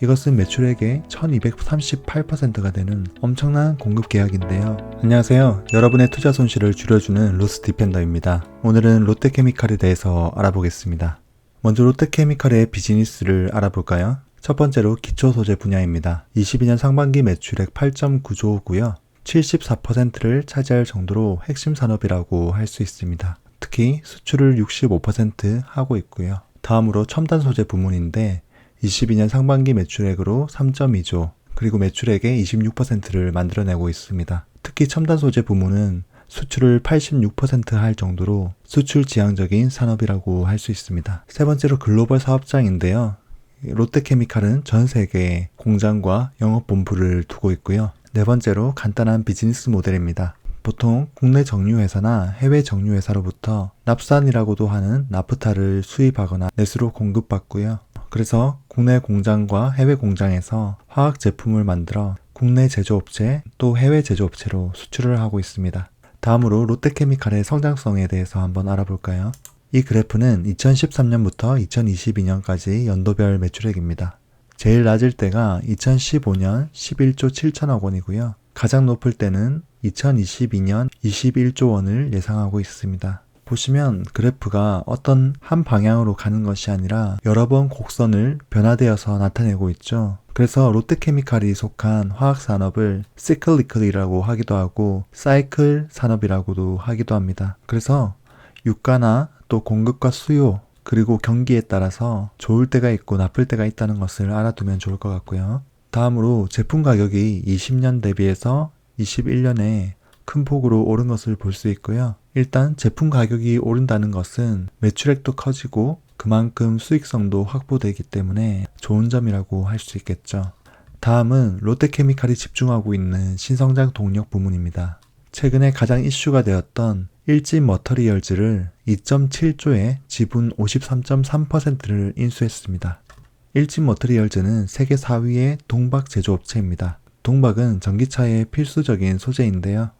이것은 매출액의 1238%가 되는 엄청난 공급 계약인데요. 안녕하세요. 여러분의 투자 손실을 줄여주는 로스 디펜더입니다. 오늘은 롯데케미칼에 대해서 알아보겠습니다. 먼저 롯데케미칼의 비즈니스를 알아볼까요? 첫 번째로 기초소재 분야입니다. 22년 상반기 매출액 8.9조고요. 74%를 차지할 정도로 핵심 산업이라고 할 수 있습니다. 특히 수출을 65% 하고 있고요. 다음으로 첨단 소재 부문인데 22년 상반기 매출액으로 3.2조, 그리고 매출액의 26%를 만들어내고 있습니다. 특히 첨단 소재 부문은 수출을 86%할 정도로 수출 지향적인 산업이라고 할 수 있습니다. 세 번째로 글로벌 사업장인데요. 롯데케미칼은 전 세계에 공장과 영업본부를 두고 있고요. 네 번째로 간단한 비즈니스 모델입니다. 보통 국내 정유회사나 해외 정유회사로부터 납산이라고도 하는 나프타를 수입하거나 내수로 공급받고요. 그래서 국내 공장과 해외 공장에서 화학 제품을 만들어 국내 제조업체 또 해외 제조업체로 수출을 하고 있습니다. 다음으로 롯데케미칼의 성장성에 대해서 한번 알아볼까요? 이 그래프는 2013년부터 2022년까지 연도별 매출액입니다. 제일 낮을 때가 2015년 11조 7천억 원이고요. 가장 높을 때는 2022년 21조 원을 예상하고 있습니다. 보시면 그래프가 어떤 한 방향으로 가는 것이 아니라 여러 번 곡선을 변화되어서 나타내고 있죠. 그래서 롯데케미칼이 속한 화학산업을 시클리컬이라고 하기도 하고 사이클 산업이라고도 하기도 합니다. 그래서 유가나 또 공급과 수요 그리고 경기에 따라서 좋을 때가 있고 나쁠 때가 있다는 것을 알아두면 좋을 것 같고요. 다음으로 제품 가격이 20년 대비해서 21년에 큰 폭으로 오른 것을 볼 수 있고요. 일단 제품 가격이 오른다는 것은 매출액도 커지고 그만큼 수익성도 확보되기 때문에 좋은 점이라고 할 수 있겠죠. 다음은 롯데케미칼이 집중하고 있는 신성장 동력 부문입니다. 최근에 가장 이슈가 되었던 일진 머터리얼즈를 2.7조에 지분 53.3%를 인수했습니다. 일진 머터리얼즈는 세계 4위의 동박 제조업체입니다. 동박은 전기차의 필수적인 소재인데요.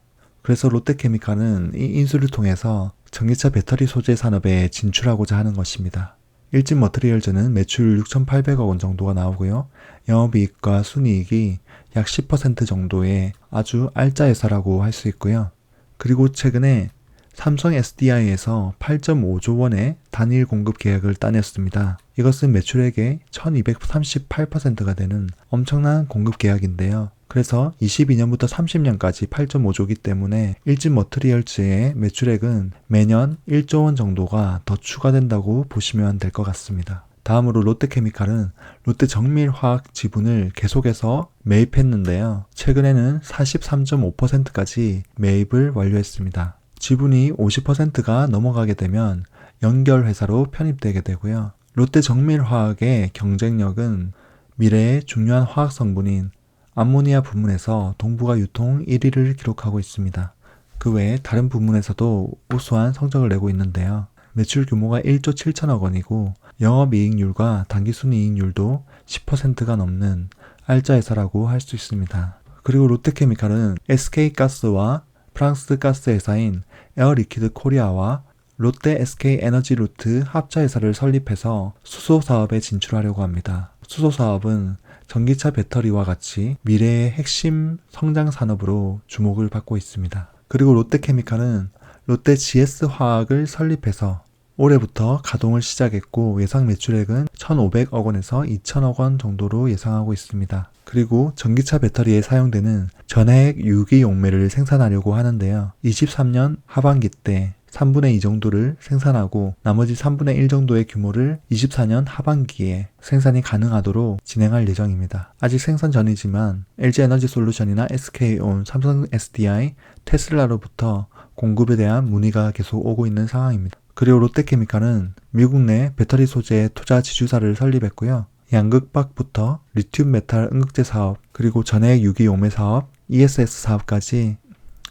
그래서 롯데케미칼은 이 인수를 통해서 전기차 배터리 소재 산업에 진출하고자 하는 것입니다. 일진 머터리얼즈는 매출 6,800억 원 정도가 나오고요. 영업이익과 순이익이 약 10% 정도의 아주 알짜 회사라고 할 수 있고요. 그리고 최근에 삼성 SDI에서 8.5조 원의 단일 공급 계약을 따냈습니다. 이것은 매출액의 1238%가 되는 엄청난 공급 계약인데요. 그래서 22년부터 30년까지 8.5조기 때문에 일진 머터리얼즈의 매출액은 매년 1조 원 정도가 더 추가된다고 보시면 될 것 같습니다. 다음으로 롯데케미칼은 롯데정밀화학 지분을 계속해서 매입했는데요. 최근에는 43.5%까지 매입을 완료했습니다. 지분이 50%가 넘어가게 되면 연결회사로 편입되게 되고요. 롯데정밀화학의 경쟁력은 미래의 중요한 화학 성분인 암모니아 부문에서 동부가 유통 1위를 기록하고 있습니다. 그 외에 다른 부문에서도 우수한 성적을 내고 있는데요. 매출 규모가 1조 7천억 원이고 영업이익률과 당기순이익률도 10%가 넘는 알짜 회사라고 할 수 있습니다. 그리고 롯데케미칼은 SK가스와 프랑스 가스 회사인 에어리퀴드 코리아와 롯데 SK 에너지루트 합자회사를 설립해서 수소 사업에 진출하려고 합니다. 수소 사업은 전기차 배터리와 같이 미래의 핵심 성장 산업으로 주목을 받고 있습니다. 그리고 롯데케미칼은 롯데 GS화학을 설립해서 올해부터 가동을 시작했고 예상 매출액은 1,500억 원에서 2,000억 원 정도로 예상하고 있습니다. 그리고 전기차 배터리에 사용되는 전해액 유기용매를 생산하려고 하는데요. 23년 하반기 때 3분의 2 정도를 생산하고 나머지 3분의 1 정도의 규모를 24년 하반기에 생산이 가능하도록 진행할 예정입니다. 아직 생산 전이지만 LG에너지솔루션이나 SK온, 삼성 SDI, 테슬라로부터 공급에 대한 문의가 계속 오고 있는 상황입니다. 그리고 롯데케미칼은 미국 내 배터리 소재 투자 지주사를 설립했고요. 양극박부터 리튬 메탈 응급제 사업, 그리고 전해액 유기용매 사업, ESS 사업까지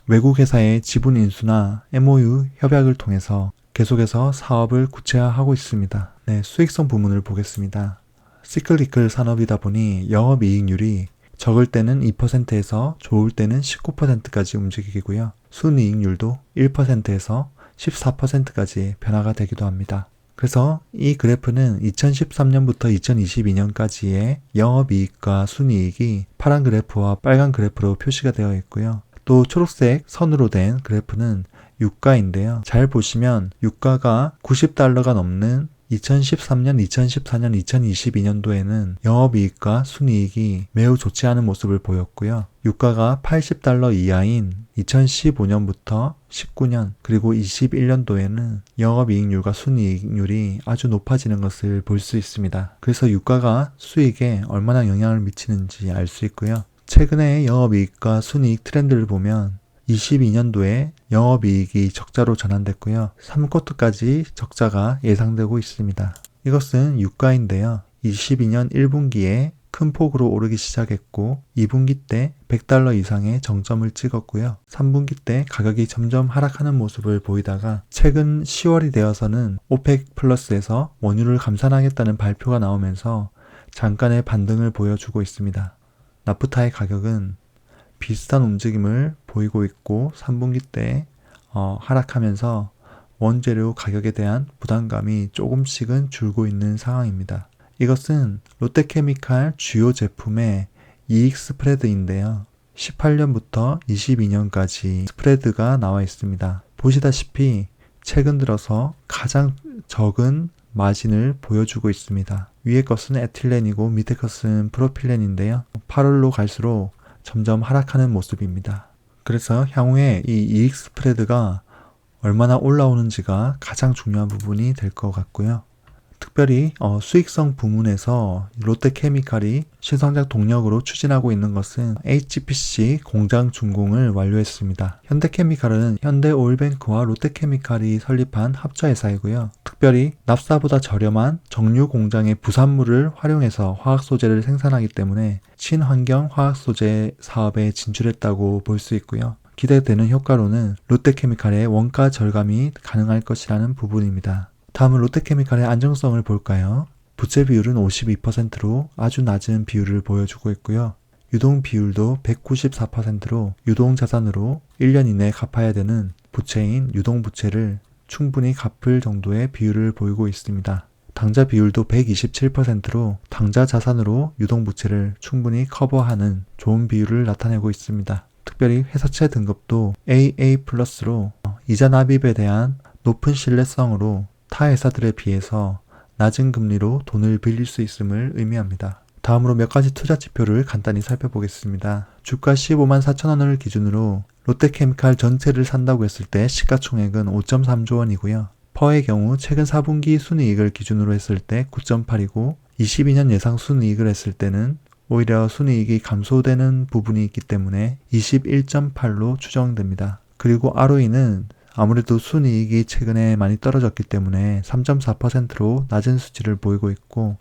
외국 회사의 지분 인수나 MOU 협약을 통해서 계속해서 사업을 구체화하고 있습니다. 네, 수익성 부문을 보겠습니다. 시클리컬 산업이다 보니 영업이익률이 적을 때는 2%에서 좋을 때는 19%까지 움직이고요. 순이익률도 1%에서 14%까지 변화가 되기도 합니다. 그래서 이 그래프는 2013년부터 2022년까지의 영업이익과 순이익이 파란 그래프와 빨간 그래프로 표시가 되어 있고요. 또 초록색 선으로 된 그래프는 유가인데요. 잘 보시면 유가가 $90가 넘는 2013년, 2014년, 2022년도에는 영업이익과 순이익이 매우 좋지 않은 모습을 보였고요. 유가가 $80 이하인 2015년부터 19년 그리고 21년도에는 영업이익률과 순이익률이 아주 높아지는 것을 볼 수 있습니다. 그래서 유가가 수익에 얼마나 영향을 미치는지 알 수 있고요. 최근의 영업이익과 순이익 트렌드를 보면 22년도에 영업이익이 적자로 전환됐고요. 3쿼터까지 적자가 예상되고 있습니다. 이것은 유가인데요. 22년 1분기에 큰 폭으로 오르기 시작했고 2분기 때 $100 이상의 정점을 찍었고요. 3분기 때 가격이 점점 하락하는 모습을 보이다가 최근 10월이 되어서는 오펙 플러스에서 원유를 감산하겠다는 발표가 나오면서 잠깐의 반등을 보여주고 있습니다. 나프타의 가격은 비슷한 움직임을 보이고 있고 3분기 때 하락하면서 원재료 가격에 대한 부담감이 조금씩은 줄고 있는 상황입니다. 이것은 롯데케미칼 주요 제품의 이익 스프레드인데요. 18년부터 22년까지 스프레드가 나와 있습니다. 보시다시피 최근 들어서 가장 적은 마진을 보여주고 있습니다. 위에 것은 에틸렌이고 밑에 것은 프로필렌인데요. 8월로 갈수록 점점 하락하는 모습입니다. 그래서 향후에 이 이익 스프레드가 얼마나 올라오는지가 가장 중요한 부분이 될 것 같고요. 특별히 수익성 부문에서 롯데케미칼이 신성장 동력으로 추진하고 있는 것은 HPC 공장 준공을 완료했습니다. 현대케미칼은 현대오일뱅크와 롯데케미칼이 설립한 합자회사이고요. 특별히 납사보다 저렴한 정유 공장의 부산물을 활용해서 화학소재를 생산하기 때문에 친환경 화학소재 사업에 진출했다고 볼 수 있고요. 기대되는 효과로는 롯데케미칼의 원가 절감이 가능할 것이라는 부분입니다. 다음은 롯데케미칼의 안정성을 볼까요? 부채 비율은 52%로 아주 낮은 비율을 보여주고 있고요. 유동 비율도 194%로 유동자산으로 1년 이내에 갚아야 되는 부채인 유동부채를 충분히 갚을 정도의 비율을 보이고 있습니다. 당좌 비율도 127%로 당좌 자산으로 유동부채를 충분히 커버하는 좋은 비율을 나타내고 있습니다. 특별히 회사채 등급도 AA+로 이자 납입에 대한 높은 신뢰성으로 타 회사들에 비해서 낮은 금리로 돈을 빌릴 수 있음을 의미합니다. 다음으로 몇 가지 투자 지표를 간단히 살펴보겠습니다. 주가 15만 4천 원을 기준으로 롯데케미칼 전체를 산다고 했을 때 시가총액은 5.3조 원이고요. 퍼의 경우 최근 4분기 순이익을 기준으로 했을 때 9.8이고 22년 예상 순이익을 했을 때는 오히려 순이익이 감소되는 부분이 있기 때문에 21.8로 추정됩니다. 그리고 ROE는 아무래도 순이익이 최근에 많이 떨어졌기 때문에 3.4%로 낮은 수치를 보이고 있고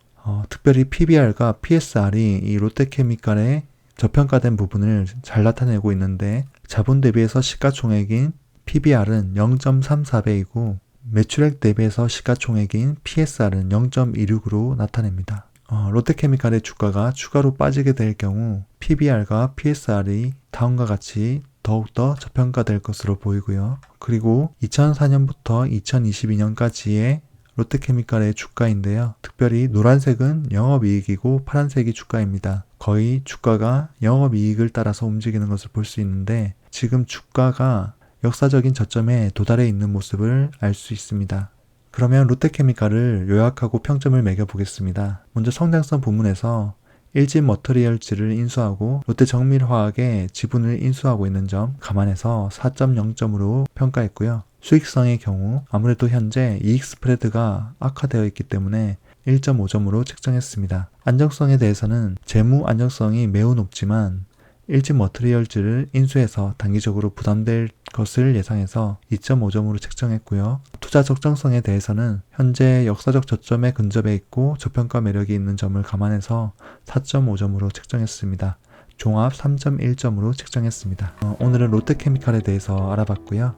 특별히 PBR과 PSR이 이 롯데케미칼의 저평가된 부분을 잘 나타내고 있는데 자본 대비해서 시가총액인 PBR은 0.34배이고 매출액 대비해서 시가총액인 PSR은 0.26으로 나타냅니다. 롯데케미칼의 주가가 추가로 빠지게 될 경우 PBR과 PSR이 다음과 같이 더욱더 저평가될 것으로 보이고요. 그리고 2004년부터 2022년까지의 롯데케미칼의 주가인데요. 특별히 노란색은 영업이익이고 파란색이 주가입니다. 거의 주가가 영업이익을 따라서 움직이는 것을 볼 수 있는데 지금 주가가 역사적인 저점에 도달해 있는 모습을 알 수 있습니다. 그러면 롯데케미칼을 요약하고 평점을 매겨보겠습니다. 먼저 성장성 부문에서 일진 머터리얼즈를 인수하고 롯데정밀화학의 지분을 인수하고 있는 점 감안해서 4.0점으로 평가했고요. 수익성의 경우 아무래도 현재 이익 스프레드가 악화되어 있기 때문에 1.5점으로 책정했습니다. 안정성에 대해서는 재무 안정성이 매우 높지만 일진 머터리얼즈를 인수해서 단기적으로 부담될 것을 예상해서 2.5점으로 책정했고요. 투자 적정성에 대해서는 현재 역사적 저점에 근접해 있고 저평가 매력이 있는 점을 감안해서 4.5점으로 책정했습니다. 종합 3.1점으로 책정했습니다. 오늘은 롯데케미칼에 대해서 알아봤고요.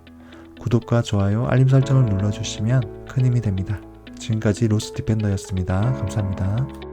구독과 좋아요, 알림 설정을 눌러주시면 큰 힘이 됩니다. 지금까지 로스디펜더였습니다. 감사합니다.